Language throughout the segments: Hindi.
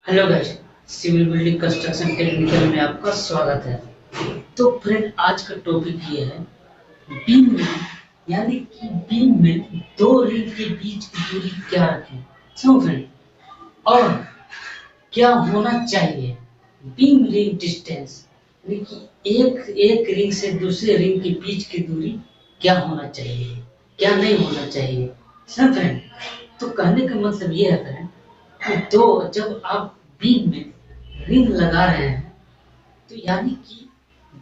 Hello guys, civil building construction technical में आपका स्वागत है। तो फ्रेंड, आज का टॉपिक ये है बीम में, यानी कि बीम में दो रिंग के बीच की दूरी क्या रखें। सुनो फ्रेंड, और क्या होना चाहिए बीम रिंग डिस्टेंस, यानी कि एक एक रिंग से दूसरे रिंग के बीच की दूरी क्या होना चाहिए, क्या नहीं होना चाहिए। सुनो फ्रेंड, तो कहने का मतलब ये है फ्रेंड, तो जब आप बीम में रिंग लगा रहे हैं तो यानी कि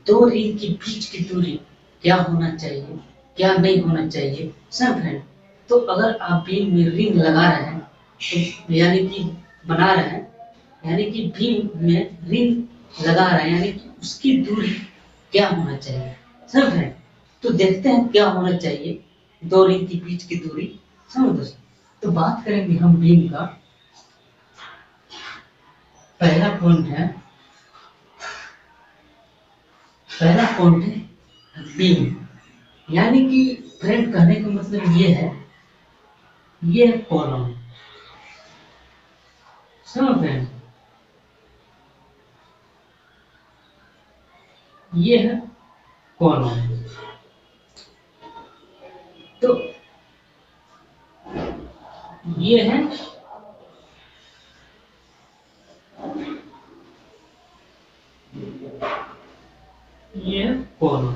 दो रिंग के बीच की दूरी क्या होना चाहिए, क्या नहीं होना चाहिए। सब फ्रेंड, तो अगर आप बीम में रिंग लगा रहे हैं तो यानी कि बना रहे हैं, यानी कि बीम में रिंग लगा रहे हैं, यानी कि उसकी दूरी क्या होना चाहिए। सब फ्रेंड, तो देखते हैं क्या होना चाहिए दो रिंग के बीच की दूरी। समझो दोस्तों, तो बात करेंगे हम बीम का। पहला पॉइंट है बीम, यानी कि फ्रेंड कहने का मतलब ये है, ये है कॉलम। समझ फ्रेंड, ये है कॉलम। तो ये है कॉलम।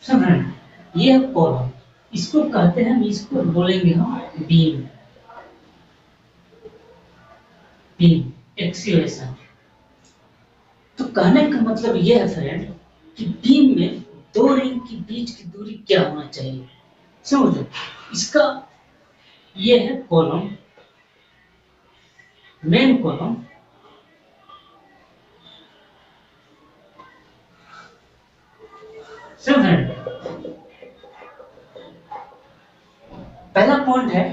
समझ फ्रेंड, ये है कॉलम। इसको कहते हैं, इसको बोलेंगे हम बीम। Beam acceleration. तो कहने का मतलब ये है फ्रेंड कि बीम में दो रिंग के बीच की दूरी क्या होना चाहिए। समझो, इसका ये है कॉलम, मेन कॉलम। समझ, पहला पॉइंट है,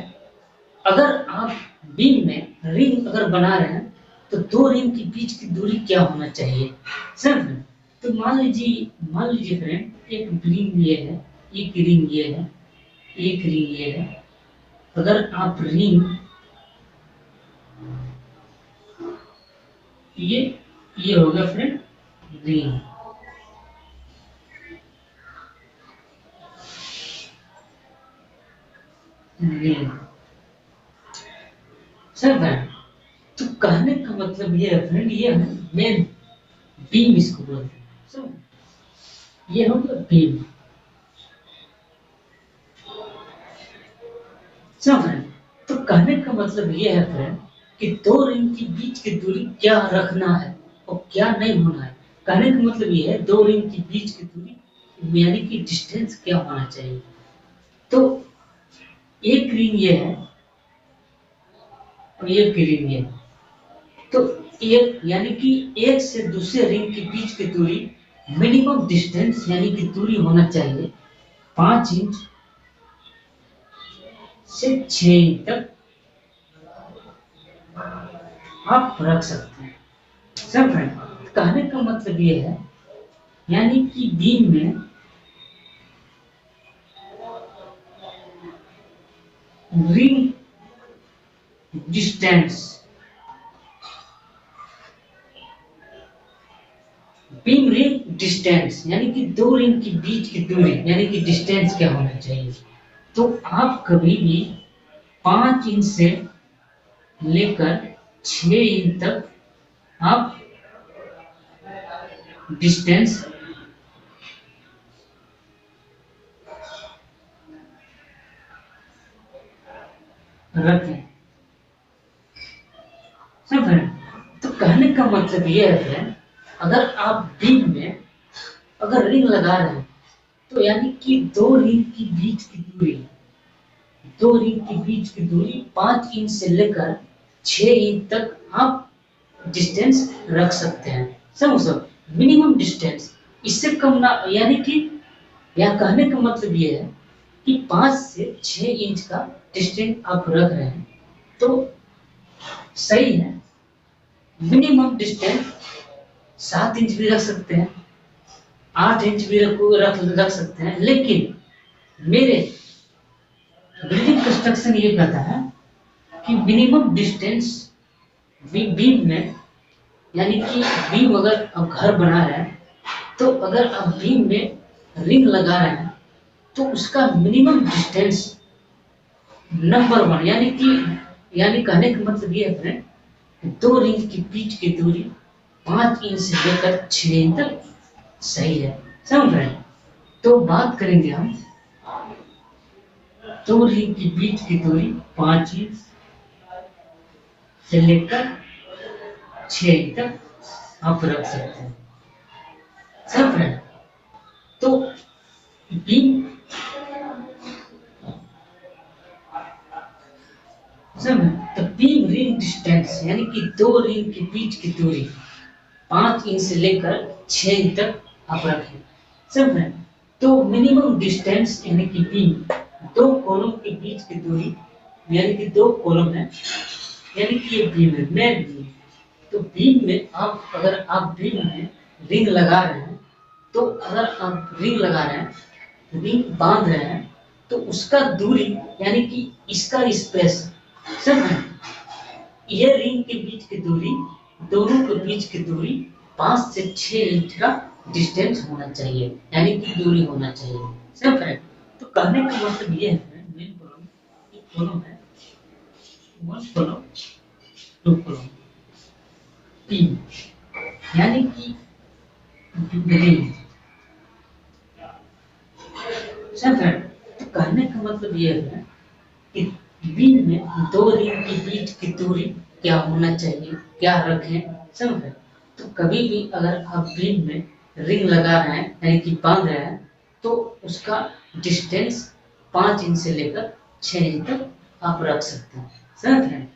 अगर आप बीम में रिंग अगर बना रहे हैं तो दो रिंग के बीच की दूरी क्या होना चाहिए। सिर्फ, तो मान लीजिए फ्रेंड, एक रिंग ये है, एक रिंग ये है, एक रिंग ये है। अगर आप रिंग ये हो गया फ्रेंड रिंग। रिंग सिर्फ है, तो कहने का मतलब ये है फ्रेंड, ये है मेन बीम, इसको बोलते हैं। ये हो गया बीम। फ्रेंड, तो कहने का मतलब ये है फ्रेंड कि दो रिंग के बीच की दूरी क्या रखना है और क्या नहीं होना है। कहने का मतलब ये है, दो रिंग के बीच की दूरी यानी कि डिस्टेंस क्या होना चाहिए। तो एक रिंग ये है और एक रिंग ये है, तो एक यानी कि एक से दूसरे रिंग के बीच की दूरी, मिनिमम डिस्टेंस यानी कि दूरी होना चाहिए 5 इंच से 6 इंच तक आप रख सकते हैं। सब फ्रेंड, कहने का मतलब ये है, यानी कि बीम में ring distance, beam ring distance यानी कि दो रिंग के बीच की दूरी यानी कि डिस्टेंस क्या होना चाहिए। तो आप कभी भी 5 इंच से लेकर 6 इंच तक आप डिस्टेंस रखें। सब फ्रेंड, तो कहने का मतलब ये है फ्रेंड, अगर आप बीम में अगर रिंग लगा रहे हैं तो यानी कि दो रिंग के बीच की दूरी 5 इंच से लेकर 6 इंच तक आप डिस्टेंस रख सकते हैं। समझो, मिनिमम डिस्टेंस, इससे कम ना, यानी कि यह कहने का मतलब ये है कि 5 से 6 इंच का डिस्टेंस आप रख रहे हैं तो सही है। मिनिमम डिस्टेंस 7 इंच भी रख सकते हैं, 8 इंच भी रख सकते हैं, लेकिन मेरे बिल्डिंग कंस्ट्रक्शन ये कहता है कि मिनिमम डिस्टेंस बीम में, यानी कि बीम अगर आप घर बना रहे हैं तो अगर आप बीम में रिंग लगा रहे हैं तो उसका मिनिमम डिस्टेंस नंबर 1, यानी कहने का मतलब ये है फ्रेंड, 2 रिंग के बीच की दूरी 5 इंच से लेकर 6 इंच तक सही है। समझ रहे हैं? तो बात करेंगे हम 2 रिंग के बीच की दूरी 5 इंच से लेकर 6 इंच तक आप रख सकते हैं। समझ रहे हैं? तो बीम तो बीम रिंग डिस्टेंस, यानी कि 2 रिंग के बीच की दूरी 5 इंच से लेकर 6 इंच तक आप रखें। समझ रहे हैं? तो मिनिमम डिस्टेंस, यानी कि बीम 2 कॉलम के बीच की दूरी, यानी कि 2 कॉलम है, यानी कि ये बीम है, मेन बीम। तो बीम में अगर आप बीम में रिंग लगा रहे हैं, तो अगर आप रिंग लगा रहे हैं, रिंग बांध रहे हैं, तो उसका दूरी, यानी कि इसका स्पेस, समझ, ये रिंग के बीच की दूरी, दोनों के बीच की दूरी 5 से 6 इंच का डिस्टेंस होना चाहिए, यानी कि दूरी होना चाहिए। समझ रहे? तो कहने का मतलब ये है, मेन कॉलम, एक कॉलम है, 1 कॉलम, 2 कॉलम, 3, यानी कि रिंग। समझ रहे? तो कहने का मतलब ये है कि बीम में 2 रिंग के बीच की दूरी क्या होना चाहिए, क्या रखें। समझ रहे? तो कभी भी अगर आप बीम में रिंग लगा रहे हैं, यानी कि बांध रहे हैं, तो उसका डिस्टेंस 5 इंच से लेकर 6 इंच तक आप रख सकते हैं। समझ रहे हैं?